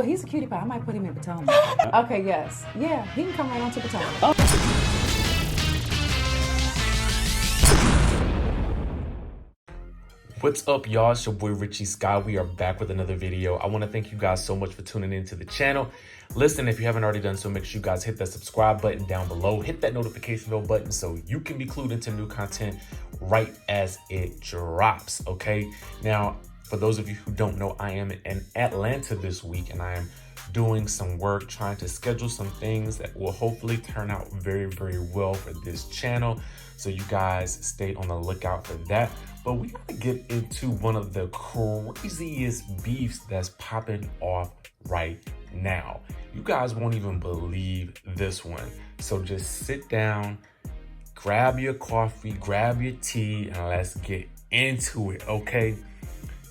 Well, he's a cutie pie. I might put him in Potomac. Okay, yes. Yeah, he can come right on to Potomac. Oh. What's up, y'all? It's your boy Richie Sky. We are back with another video. I want to thank you guys so much for tuning into the channel. Listen, if you haven't already done so, make sure you guys hit that subscribe button down below. Hit that notification bell button so you can be clued into new content right as it drops, okay? Now, for those of you who don't know, I am in Atlanta this week, and I am doing some work, trying to schedule some things that will hopefully turn out very, very well for this channel. So you guys stay on the lookout for that. But we gotta get into one of the craziest beefs that's popping off right now. You guys won't even believe this one. So just sit down, grab your coffee, grab your tea, and let's get into it, okay?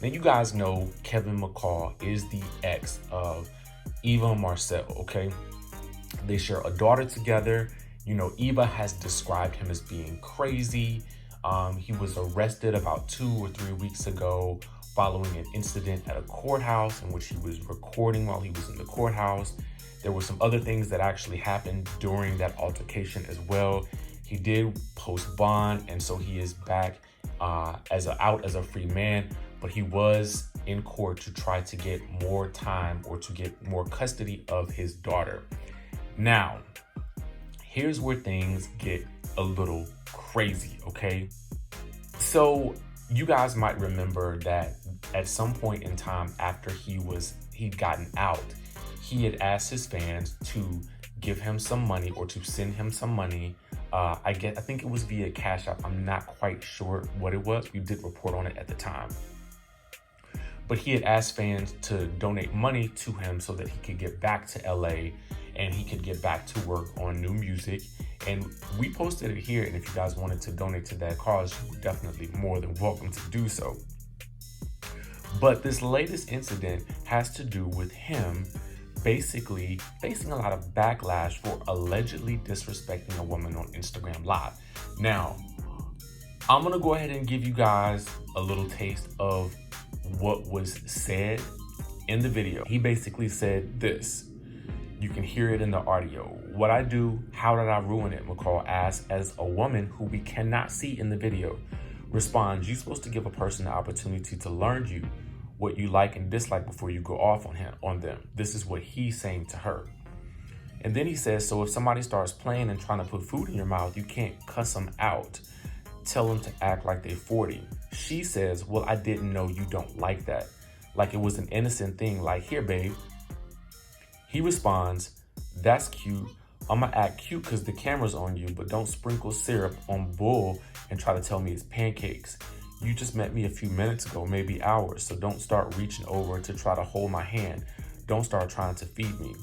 Now, you guys know Kevin McCall is the ex of Eva Marcel, okay? They share a daughter together. You know, Eva has described him as being crazy. He was arrested about 2 or 3 weeks ago following an incident at a courthouse in which he was recording while he was in the courthouse. There were some other things that actually happened during that altercation as well. He did post bond, and so he is back out as a free man, but he was in court to try to get more time or to get more custody of his daughter. Now, here's where things get a little crazy, okay? So you guys might remember that at some point in time after he'd gotten out, he had asked his fans to give him some money or to send him some money. I think it was via Cash App. I'm not quite sure what it was. We did report on it at the time. But he had asked fans to donate money to him so that he could get back to LA and he could get back to work on new music. And we posted it here, and if you guys wanted to donate to that cause, you're definitely more than welcome to do so. But this latest incident has to do with him basically facing a lot of backlash for allegedly disrespecting a woman on Instagram Live. Now, I'm gonna go ahead and give you guys a little taste of what was said in the video. He basically said this. You can hear it in the audio. What I do, how did I ruin it? McCall asks, as a woman who we cannot see in the video. Responds, you're supposed to give a person the opportunity to learn you, what you like and dislike before you go off on them. This is what he's saying to her. And then he says, so if somebody starts playing and trying to put food in your mouth, you can't cuss them out. Tell them to act like they're 40. She says, well, I didn't know you don't like that. Like it was an innocent thing, like, here, babe. He responds, that's cute. I'ma act cute because the camera's on you, but don't sprinkle syrup on bull and try to tell me it's pancakes. You just met me a few minutes ago, maybe hours, so don't start reaching over to try to hold my hand. Don't start trying to feed me.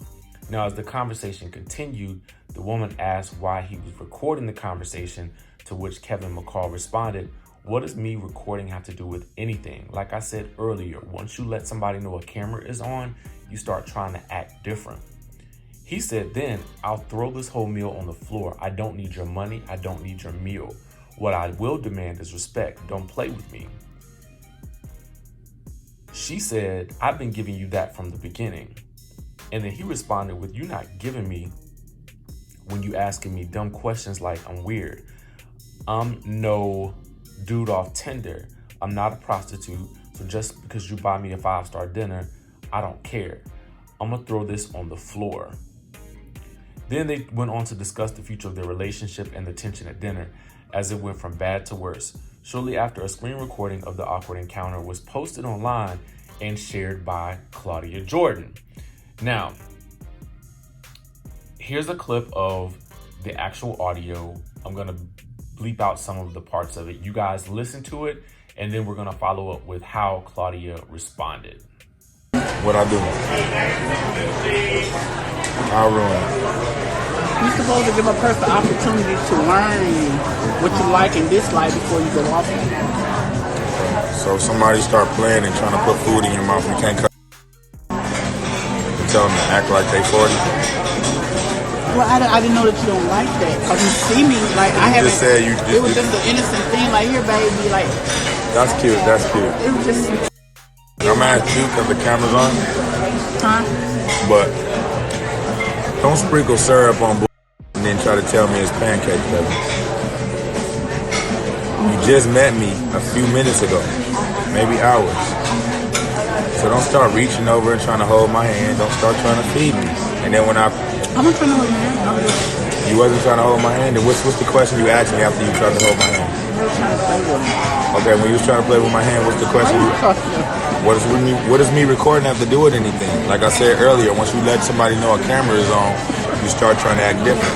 Now, as the conversation continued, the woman asked why he was recording the conversation, to which Kevin McCall responded, what does me recording have to do with anything? Like I said earlier, once you let somebody know a camera is on, you start trying to act different. He said, then I'll throw this whole meal on the floor. I don't need your money. I don't need your meal. What I will demand is respect. Don't play with me. She said, I've been giving you that from the beginning. And then he responded with, you're not giving me when you asking me dumb questions like I'm weird. I'm no dude off Tinder. I'm not a prostitute. So just because you buy me a 5-star dinner, I don't care. I'm gonna throw this on the floor. Then they went on to discuss the future of their relationship and the tension at dinner as it went from bad to worse. Shortly after, a screen recording of the awkward encounter was posted online and shared by Claudia Jordan. Now, here's a clip of the actual audio. I'm gonna bleep out some of the parts of it. You guys listen to it, and then we're gonna follow up with how Claudia responded. What I do? I'll ruin it. You're supposed to give a person the opportunity to learn what you like and dislike before you go off. So if somebody start playing and trying to put food in your mouth and you can't cut, you tell them to act like they 40. Well, I didn't know that you don't like that. Cause you see me, like I haven't. Just said you. It was just an innocent thing, like here, baby, like. That's cute. That's cute. It was just. I'm at you because the camera's on. Huh? But don't sprinkle syrup on and then try to tell me it's pancakes, baby. You just met me a few minutes ago, maybe hours. So don't start reaching over and trying to hold my hand. Don't start trying to feed me. And then when I'm not trying to hold your hand. you wasn't trying to hold my hand, then what's the question you asked me after you tried to hold my hand? I was trying to play with him. Okay, when you was trying to play with my hand, what's the question? What does me recording have to do with anything? Like I said earlier, once you let somebody know a camera is on, you start trying to act different.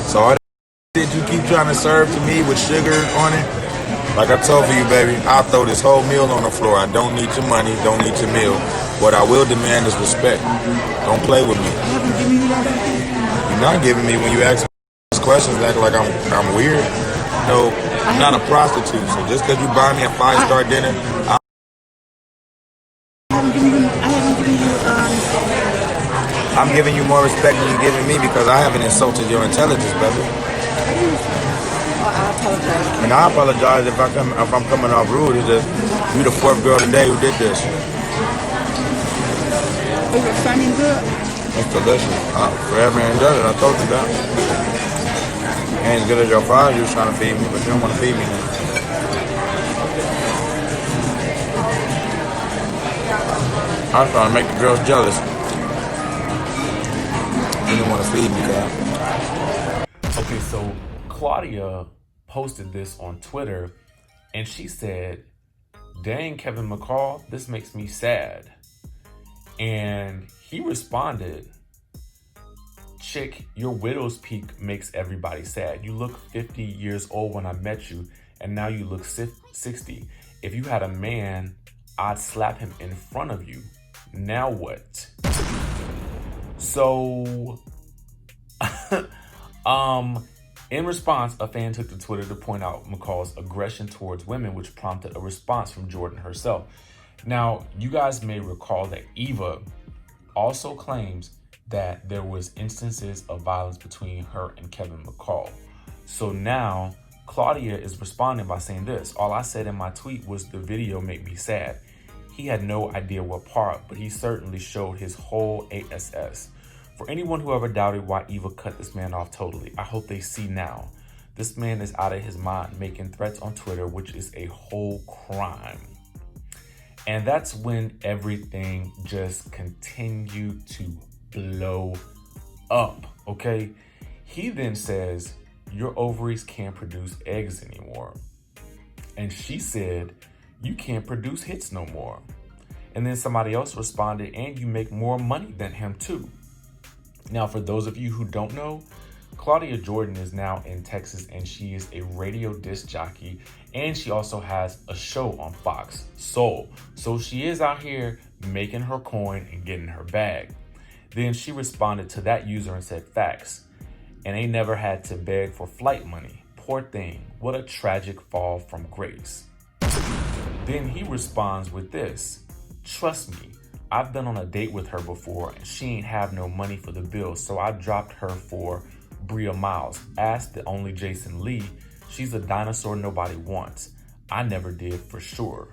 So all that you keep trying to serve to me with sugar on it, like I told you, baby, I'll throw this whole meal on the floor. I don't need your money, don't need your meal. What I will demand is respect. Don't play with me. You're not giving me when you ask me these questions, act like I'm weird. No, I'm not a prostitute. So just because you buy me a 5-star dinner, I'm giving you more respect than you're giving me because I haven't insulted your intelligence, baby. I apologize. And I apologize if I'm coming off rude. It's just you the 4th girl today who did this. Is it sunny good? It's delicious. Forever ain't done it. I told you that. Ain't as good as your father. You was trying to feed me, but you don't want to feed me now. I was trying to make the girls jealous. You didn't want to feed me, God. Okay, so Claudia posted this on Twitter, and she said, "Dang, Kevin McCall, this makes me sad." And he responded, "Chick, your widow's peak makes everybody sad. You look 50 years old when I met you, and now you look 60. If you had a man, I'd slap him in front of you. Now what?" So, in response, a fan took to Twitter to point out McCall's aggression towards women, which prompted a response from Jordan herself. Now, you guys may recall that Eva also claims that there was instances of violence between her and Kevin McCall. So now, Claudia is responding by saying this: "All I said in my tweet was the video made me sad. He had no idea what part, but he certainly showed his whole ass. For anyone who ever doubted why Eva cut this man off totally, I hope they see now. This man is out of his mind making threats on Twitter, which is a whole crime." And that's when everything just continued to blow up, okay? He then says, "Your ovaries can't produce eggs anymore." And she said, "You can't produce hits no more." And then somebody else responded, "And you make more money than him too." Now, for those of you who don't know, Claudia Jordan is now in Texas, and she is a radio disc jockey, and she also has a show on Fox, Soul. So she is out here making her coin and getting her bag. Then she responded to that user and said, "Facts. And they never had to beg for flight money. Poor thing. What a tragic fall from grace." Then he responds with this: "Trust me, I've been on a date with her before and she ain't have no money for the bill, so I dropped her for Bria Miles. Ask the only Jason Lee. She's a dinosaur nobody wants. I never did for sure."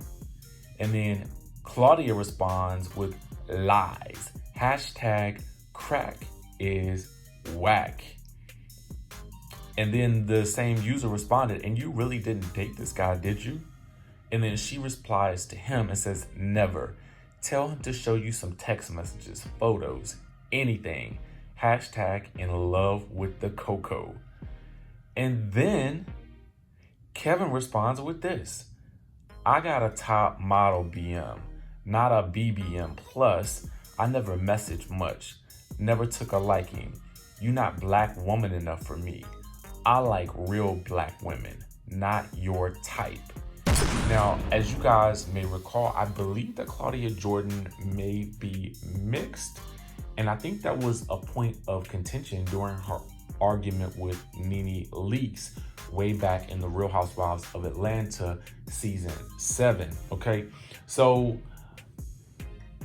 And then Claudia responds with lies. #crack is whack. And then the same user responded, "And you really didn't date this guy, did you?" And then she replies to him and says, "Never. Tell him to show you some text messages, photos, anything. #in love with the Coco." And then Kevin responds with this: "I got a top model BM, not a BBM plus. I never messaged much, never took a liking. You not black woman enough for me. I like real black women, not your type." Now, as you guys may recall, I believe that Claudia Jordan may be mixed, and I think that was a point of contention during her argument with Nene Leakes way back in the Real Housewives of Atlanta season 7, okay? So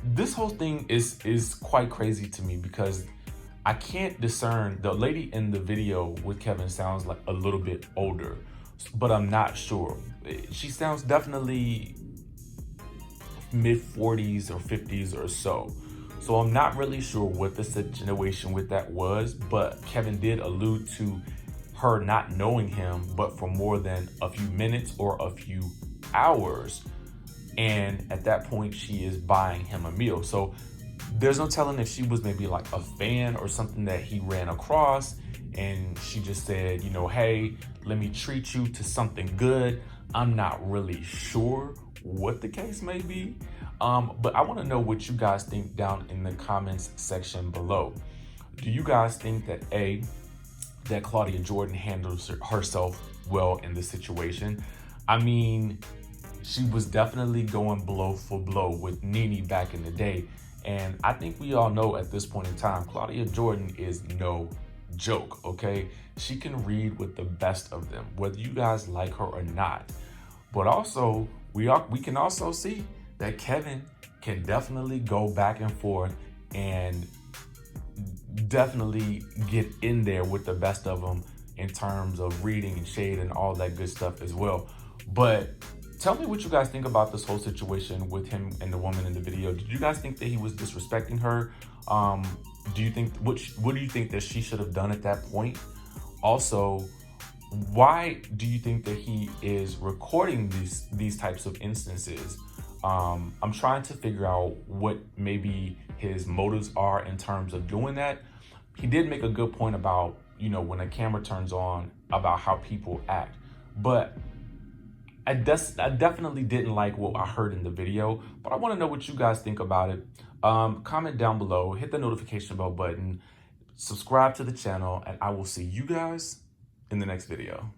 this whole thing is quite crazy to me because I can't discern. The lady in the video with Kevin sounds like a little bit older, but I'm not sure. She sounds definitely mid-40s or 50s or so. So I'm not really sure what the situation with that was, but Kevin did allude to her not knowing him, but for more than a few minutes or a few hours. And at that point, she is buying him a meal. So there's no telling if she was maybe like a fan or something that he ran across, and she just said, you know, hey, let me treat you to something good. I'm not really sure what the case may be. But I want to know what you guys think down in the comments section below. Do you guys think that that Claudia Jordan handles herself well in this situation? I mean, she was definitely going blow for blow with Nene back in the day. And I think we all know at this point in time, Claudia Jordan is no joke, okay? She can read with the best of them, whether you guys like her or not. But also, we can also see that Kevin can definitely go back and forth and definitely get in there with the best of them in terms of reading and shade and all that good stuff as well. But tell me what you guys think about this whole situation with him and the woman in the video. Did you guys think that he was disrespecting her? Do you think what do you think that she should have done at that point? Also, why do you think that he is recording these types of instances? I'm trying to figure out what maybe his motives are in terms of doing that. He did make a good point about, you know, when a camera turns on, about how people act. But I definitely didn't like what I heard in the video, but I want to know what you guys think about it. Comment down below, hit the notification bell button, subscribe to the channel, and I will see you guys in the next video.